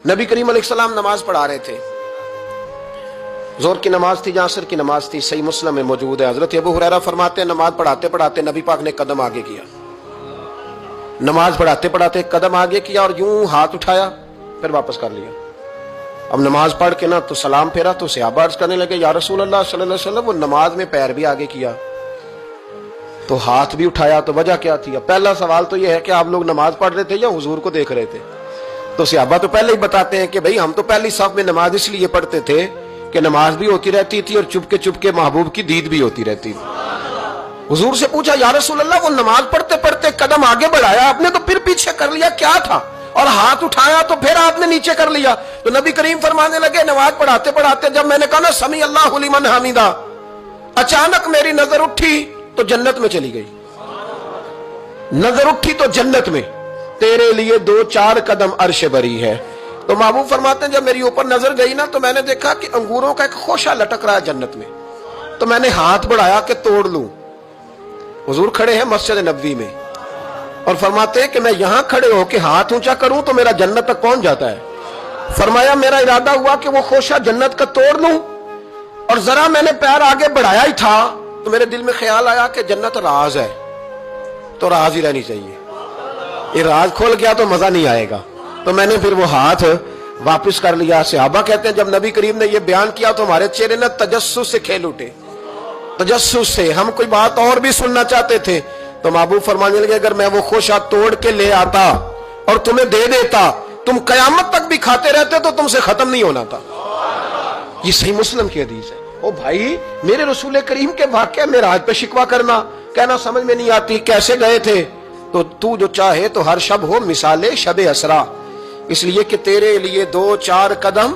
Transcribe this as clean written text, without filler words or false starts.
नबी करीम अलैहिस्सलाम नमाज पढ़ा रहे थे, जोहर की नमाज थी, असर की नमाज थी, सही मुस्लिम में मौजूद है। हजरत अबू हुरैरा फरमाते हैं नमाज पढ़ाते पढ़ाते नबी पाक ने कदम आगे किया, नमाज पढ़ाते पढ़ाते कदम आगे किया और यूं हाथ उठाया फिर वापस कर लिया। अब नमाज पढ़ के ना तो सलाम फेरा तो सहाबा अर्ज करने लगे या रसूल अल्लाह सल्लल्लाहु अलैहि वसल्लम, वो नमाज में पैर भी आगे किया तो हाथ भी उठाया, तो वजह क्या थी? अब पहला सवाल तो यह है कि आप लोग नमाज पढ़ रहे थे या हुजूर को देख रहे थे? तो सहाबा तो पहले ही बताते हैं कि भाई हम तो पहली साफ में नमाज इसलिए पढ़ते थे कि नमाज भी होती रहती थी और चुपके चुपके महबूब की दीद भी होती रहती थी। हुजूर से पूछा या रसूल अल्लाह, वो नमाज पढ़ते पढ़ते कदम आगे बढ़ाया आपने तो फिर पीछे कर लिया, क्या था? और हाथ उठाया तो फिर आपने नीचे कर लिया। तो नबी करीम फरमाने लगे नमाज पढ़ाते पढ़ाते जब मैंने कहा ना समी अल्लाहु लिमन हमीदा, अचानक मेरी नजर उठी तो जन्नत में चली गई। नजर उठी तो जन्नत में, तेरे लिए 2-4 कदम अर्श बरी है। तो महबूब फरमाते हैं जब मेरी ऊपर नजर गई ना तो मैंने देखा कि अंगूरों का एक खोशा लटक रहा है जन्नत में, तो मैंने हाथ बढ़ाया कि तोड़ लूं। हुजूर खड़े हैं मस्जिद नबवी में और फरमाते हैं कि मैं यहां खड़े होकर हाथ ऊंचा करूं तो मेरा जन्नत तक पहुंच जाता है। फरमाया मेरा इरादा हुआ कि वो खोशा जन्नत का तोड़ लूं और जरा मैंने पैर आगे बढ़ाया ही था तो मेरे दिल में ख्याल आया कि जन्नत राज है तो राज ही रहनी चाहिए, ये राज खोल गया तो मजा नहीं आएगा। तो मैंने फिर वो हाथ वापस कर लिया। सहाबा कहते हैं जब नबी करीम ने ये बयान किया तो हमारे चेहरे ने तजस्सुस से खेल उठे, तजस्सुस से। हम कोई बात और भी सुनना चाहते थे तो महबूब फरमाने लगे अगर मैं वो खोशा तोड़ के ले आता और तुम्हें दे देता, तुम कयामत तक भी खाते रहते तो तुमसे खत्म नहीं होना था। ये सही मुस्लिम की हदीस है। ओ भाई, मेरे रसूल करीम के वाक़या में राज पे शिकवा करना, कहना समझ में नहीं आती कैसे गए थे। तो तू जो चाहे तो हर शब हो मिसाले शब असरा, इसलिए कि तेरे लिए 2-4 कदम